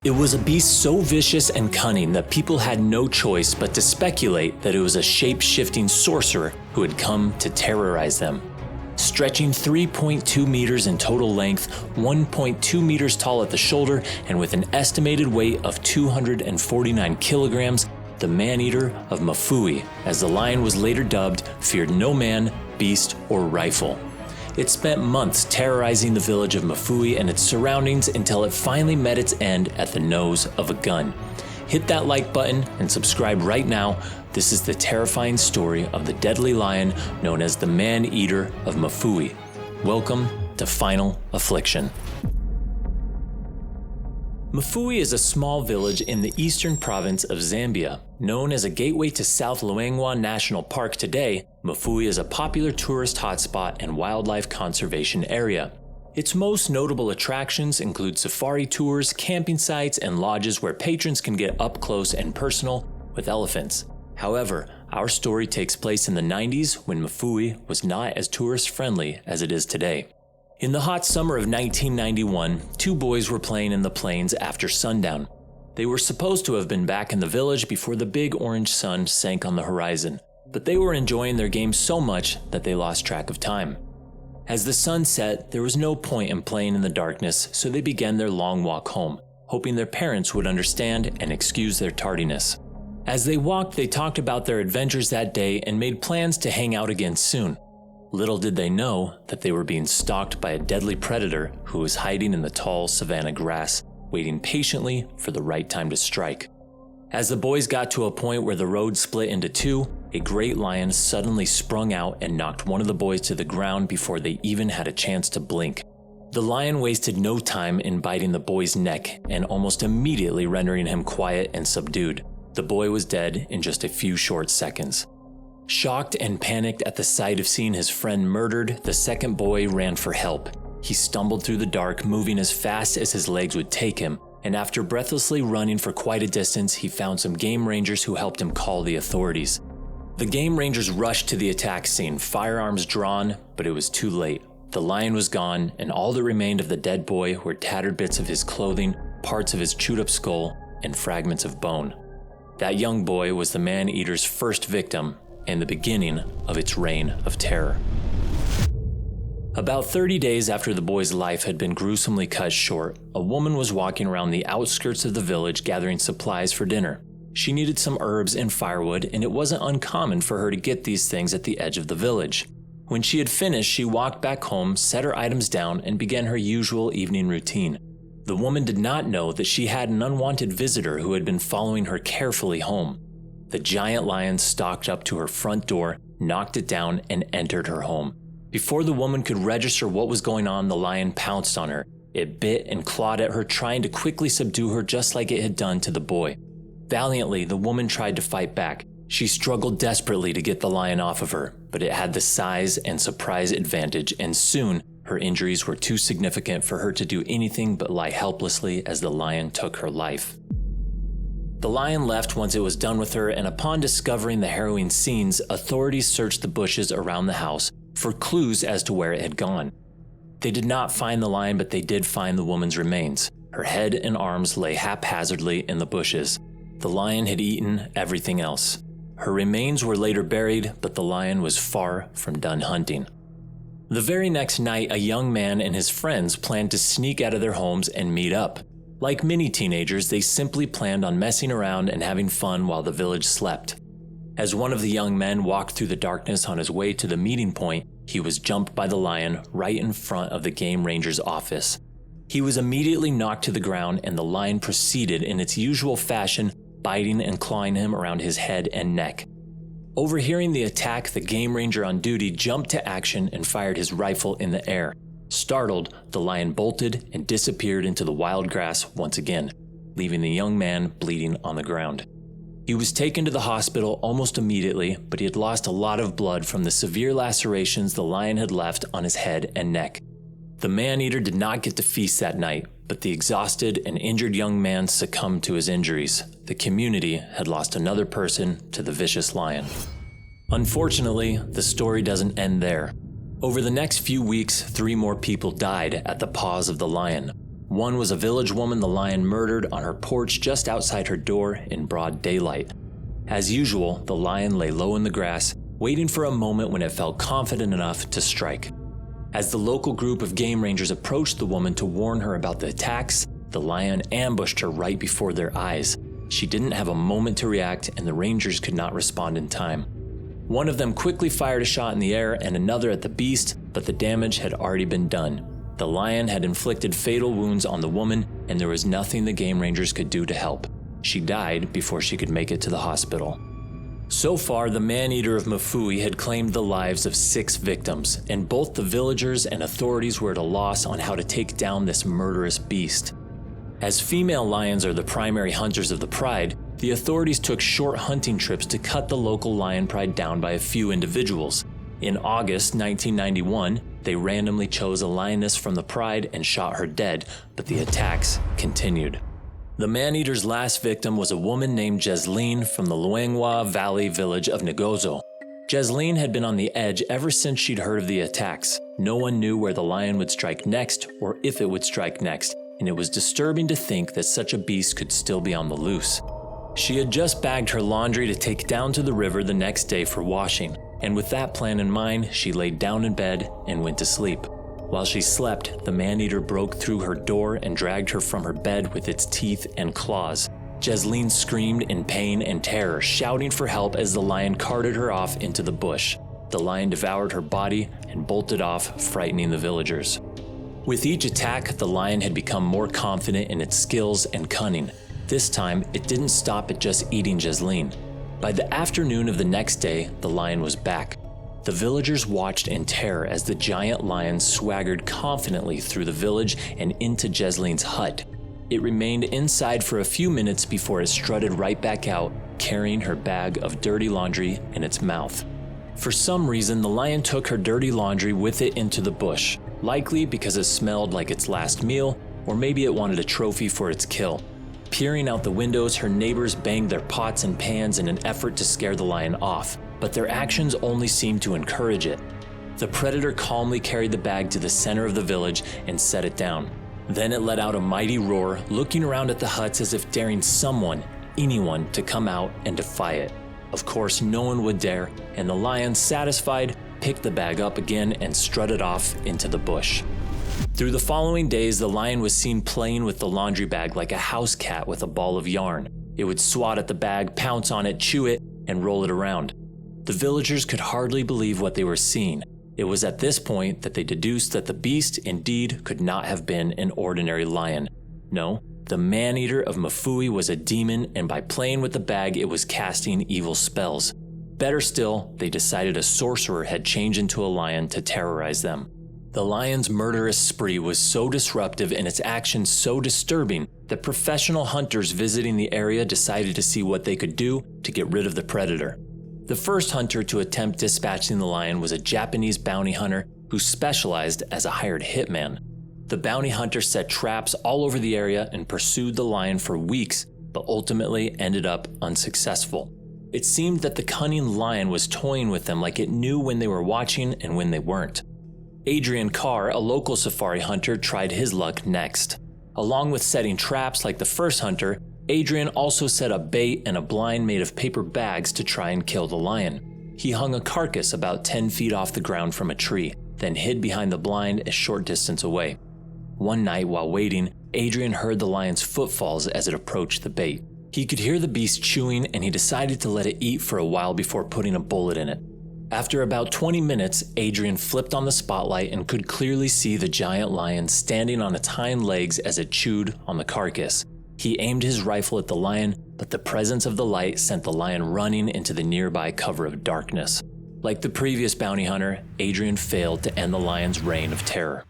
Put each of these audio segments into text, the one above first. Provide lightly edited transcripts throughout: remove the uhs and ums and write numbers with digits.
It was a beast so vicious and cunning that people had no choice but to speculate that it was a shape-shifting sorcerer who had come to terrorize them. Stretching 3.2 meters in total length, 1.2 meters tall at the shoulder, and with an estimated weight of 249 kilograms, the man-eater of Mfuwe, as the lion was later dubbed, feared no man, beast, or rifle. It spent months terrorizing the village of Mfuwe and its surroundings until it finally met its end at the nose of a gun. Hit that like button and subscribe right now. This is the terrifying story of the deadly lion known as the man-eater of Mfuwe. Welcome to Final Affliction. Mfuwe is a small village in the eastern province of Zambia. Known as a gateway to South Luangwa National Park today, Mfuwe is a popular tourist hotspot and wildlife conservation area. Its most notable attractions include safari tours, camping sites, and lodges where patrons can get up close and personal with elephants. However, our story takes place in the 90s when Mfuwe was not as tourist-friendly as it is today. In the hot summer of 1991, two boys were playing in the plains after sundown. They were supposed to have been back in the village before the big orange sun sank on the horizon, but they were enjoying their game so much that they lost track of time. As the sun set, there was no point in playing in the darkness, so they began their long walk home, hoping their parents would understand and excuse their tardiness. As they walked, they talked about their adventures that day and made plans to hang out again soon. Little did they know that they were being stalked by a deadly predator who was hiding in the tall savanna grass, waiting patiently for the right time to strike. As the boys got to a point where the road split into two, a great lion suddenly sprung out and knocked one of the boys to the ground before they even had a chance to blink. The lion wasted no time in biting the boy's neck and almost immediately rendering him quiet and subdued. The boy was dead in just a few short seconds. Shocked and panicked at the sight of seeing his friend murdered, the second boy ran for help. He stumbled through the dark, moving as fast as his legs would take him, and after breathlessly running for quite a distance, he found some game rangers who helped him call the authorities. The game rangers rushed to the attack scene, firearms drawn, but it was too late. The lion was gone, and all that remained of the dead boy were tattered bits of his clothing, parts of his chewed-up skull, and fragments of bone. That young boy was the man-eater's first victim, and the beginning of its reign of terror. About 30 days after the boy's life had been gruesomely cut short, a woman was walking around the outskirts of the village gathering supplies for dinner. She needed some herbs and firewood, and it wasn't uncommon for her to get these things at the edge of the village. When she had finished, she walked back home, set her items down, and began her usual evening routine. The woman did not know that she had an unwanted visitor who had been following her carefully home. The giant lion stalked up to her front door, knocked it down, and entered her home. Before the woman could register what was going on, the lion pounced on her. It bit and clawed at her, trying to quickly subdue her just like it had done to the boy. Valiantly, the woman tried to fight back. She struggled desperately to get the lion off of her, but it had the size and surprise advantage, and soon her injuries were too significant for her to do anything but lie helplessly as the lion took her life. The lion left once it was done with her, and upon discovering the harrowing scenes, authorities searched the bushes around the house for clues as to where it had gone. They did not find the lion, but they did find the woman's remains. Her head and arms lay haphazardly in the bushes. The lion had eaten everything else. Her remains were later buried, but the lion was far from done hunting. The very next night, a young man and his friends planned to sneak out of their homes and meet up. Like many teenagers, they simply planned on messing around and having fun while the village slept. As one of the young men walked through the darkness on his way to the meeting point, he was jumped by the lion right in front of the game ranger's office. He was immediately knocked to the ground, and the lion proceeded in its usual fashion, biting and clawing him around his head and neck. Overhearing the attack, the game ranger on duty jumped to action and fired his rifle in the air. Startled, the lion bolted and disappeared into the wild grass once again, leaving the young man bleeding on the ground. He was taken to the hospital almost immediately, but he had lost a lot of blood from the severe lacerations the lion had left on his head and neck. The man-eater did not get to feast that night, but the exhausted and injured young man succumbed to his injuries. The community had lost another person to the vicious lion. Unfortunately, the story doesn't end there. Over the next few weeks, 3 more people died at the paws of the lion. One was a village woman the lion murdered on her porch just outside her door in broad daylight. As usual, the lion lay low in the grass, waiting for a moment when it felt confident enough to strike. As the local group of game rangers approached the woman to warn her about the attacks, the lion ambushed her right before their eyes. She didn't have a moment to react, and the rangers could not respond in time. One of them quickly fired a shot in the air and another at the beast, but the damage had already been done. The lion had inflicted fatal wounds on the woman, and there was nothing the game rangers could do to help. She died before she could make it to the hospital. So far, the man-eater of Mfuwe had claimed the lives of 6 victims, and both the villagers and authorities were at a loss on how to take down this murderous beast. As female lions are the primary hunters of the pride, the authorities took short hunting trips to cut the local lion pride down by a few individuals. In August 1991, they randomly chose a lioness from the pride and shot her dead, but the attacks continued. The man-eater's last victim was a woman named Jesleen from the Luangwa Valley village of Ngozo. Jesleen had been on the edge ever since she'd heard of the attacks. No one knew where the lion would strike next or if it would strike next, and it was disturbing to think that such a beast could still be on the loose. She had just bagged her laundry to take down to the river the next day for washing, and with that plan in mind, she laid down in bed and went to sleep. While she slept, the man-eater broke through her door and dragged her from her bed with its teeth and claws. Jesleen screamed in pain and terror, shouting for help as the lion carted her off into the bush. The lion devoured her body and bolted off, frightening the villagers. With each attack, the lion had become more confident in its skills and cunning. This time, it didn't stop at just eating Jesleen. By the afternoon of the next day, the lion was back. The villagers watched in terror as the giant lion swaggered confidently through the village and into Jesleen's hut. It remained inside for a few minutes before it strutted right back out, carrying her bag of dirty laundry in its mouth. For some reason, the lion took her dirty laundry with it into the bush, likely because it smelled like its last meal, or maybe it wanted a trophy for its kill. Peering out the windows, her neighbors banged their pots and pans in an effort to scare the lion off, but their actions only seemed to encourage it. The predator calmly carried the bag to the center of the village and set it down. Then it let out a mighty roar, looking around at the huts as if daring someone, anyone, to come out and defy it. Of course, no one would dare, and the lion, satisfied, picked the bag up again and strutted off into the bush. Through the following days, the lion was seen playing with the laundry bag like a house cat with a ball of yarn. It would swat at the bag, pounce on it, chew it, and roll it around. The villagers could hardly believe what they were seeing. It was at this point that they deduced that the beast indeed could not have been an ordinary lion. No, the man-eater of Mfuwe was a demon, and by playing with the bag, it was casting evil spells. Better still, they decided a sorcerer had changed into a lion to terrorize them. The lion's murderous spree was so disruptive and its actions so disturbing that professional hunters visiting the area decided to see what they could do to get rid of the predator. The first hunter to attempt dispatching the lion was a Japanese bounty hunter who specialized as a hired hitman. The bounty hunter set traps all over the area and pursued the lion for weeks, but ultimately ended up unsuccessful. It seemed that the cunning lion was toying with them like it knew when they were watching and when they weren't. Adrian Carr, a local safari hunter, tried his luck next. Along with setting traps like the first hunter, Adrian also set up bait and a blind made of paper bags to try and kill the lion. He hung a carcass about 10 feet off the ground from a tree, then hid behind the blind a short distance away. One night while waiting, Adrian heard the lion's footfalls as it approached the bait. He could hear the beast chewing, and he decided to let it eat for a while before putting a bullet in it. After about 20 minutes, Adrian flipped on the spotlight and could clearly see the giant lion standing on its hind legs as it chewed on the carcass. He aimed his rifle at the lion, but the presence of the light sent the lion running into the nearby cover of darkness. Like the previous bounty hunter, Adrian failed to end the lion's reign of terror.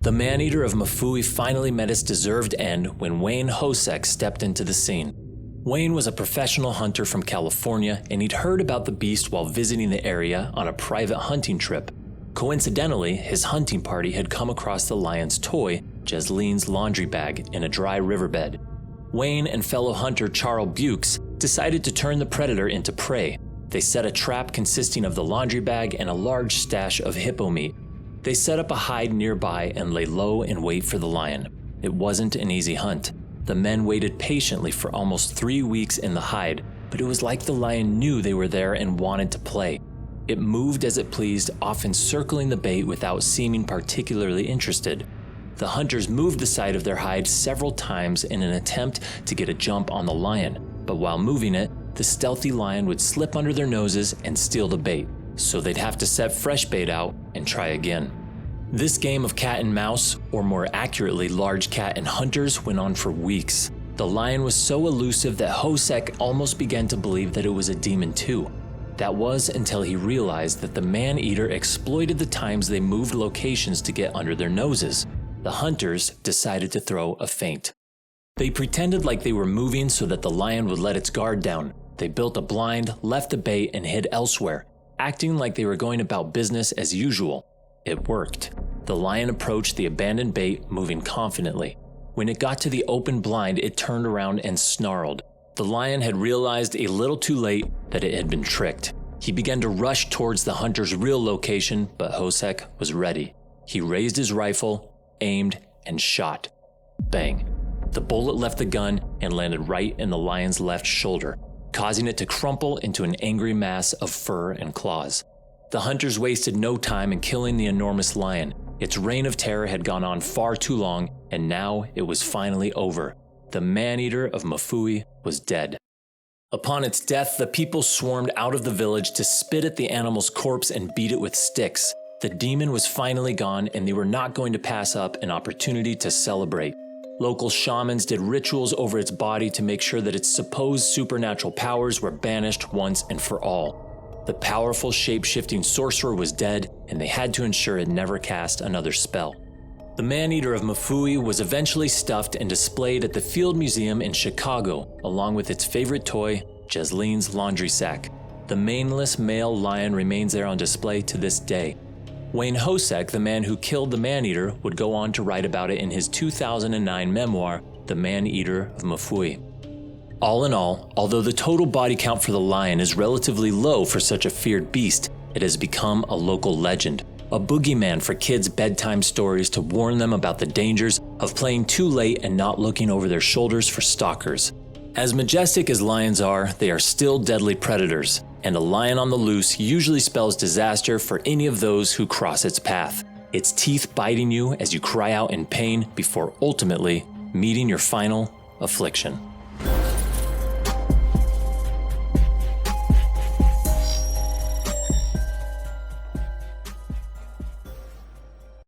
The man-eater of Mfuwe finally met its deserved end when Wayne Hosek stepped into the scene. Wayne was a professional hunter from California, and he'd heard about the beast while visiting the area on a private hunting trip. Coincidentally, his hunting party had come across the lion's toy, Jesleen's laundry bag, in a dry riverbed. Wayne and fellow hunter Charles Bukes decided to turn the predator into prey. They set a trap consisting of the laundry bag and a large stash of hippo meat. They set up a hide nearby and lay low and wait for the lion. It wasn't an easy hunt. The men waited patiently for almost 3 weeks in the hide, but it was like the lion knew they were there and wanted to play. It moved as it pleased, often circling the bait without seeming particularly interested. The hunters moved the side of their hide several times in an attempt to get a jump on the lion, but while moving it, the stealthy lion would slip under their noses and steal the bait, so they'd have to set fresh bait out and try again. This game of cat and mouse, or more accurately large cat and hunters, went on for weeks. The lion was so elusive that Hosek almost began to believe that it was a demon too. That was until he realized that the man-eater exploited the times they moved locations to get under their noses. The hunters decided to throw a feint. They pretended like they were moving so that the lion would let its guard down. They built a blind, left the bait, and hid elsewhere, acting like they were going about business as usual. It worked. The lion approached the abandoned bait, moving confidently. When it got to the open blind, it turned around and snarled. The lion had realized a little too late that it had been tricked. He began to rush towards the hunter's real location, but Hosek was ready. He raised his rifle, aimed, and shot. Bang. The bullet left the gun and landed right in the lion's left shoulder, causing it to crumple into an angry mass of fur and claws. The hunters wasted no time in killing the enormous lion. Its reign of terror had gone on far too long, and now it was finally over. The man-eater of Mfuwe was dead. Upon its death, the people swarmed out of the village to spit at the animal's corpse and beat it with sticks. The demon was finally gone, and they were not going to pass up an opportunity to celebrate. Local shamans did rituals over its body to make sure that its supposed supernatural powers were banished once and for all. The powerful shape-shifting sorcerer was dead, and they had to ensure it never cast another spell. The man-eater of Mfuwe was eventually stuffed and displayed at the Field Museum in Chicago, along with its favorite toy, Jesline's laundry sack. The maneless male lion remains there on display to this day. Wayne Hosek, the man who killed the man-eater, would go on to write about it in his 2009 memoir, The Man-Eater of Mfuwe. All in all, although the total body count for the lion is relatively low for such a feared beast, it has become a local legend, a boogeyman for kids' bedtime stories to warn them about the dangers of playing too late and not looking over their shoulders for stalkers. As majestic as lions are, they are still deadly predators, and a lion on the loose usually spells disaster for any of those who cross its path, its teeth biting you as you cry out in pain before ultimately meeting your final affliction.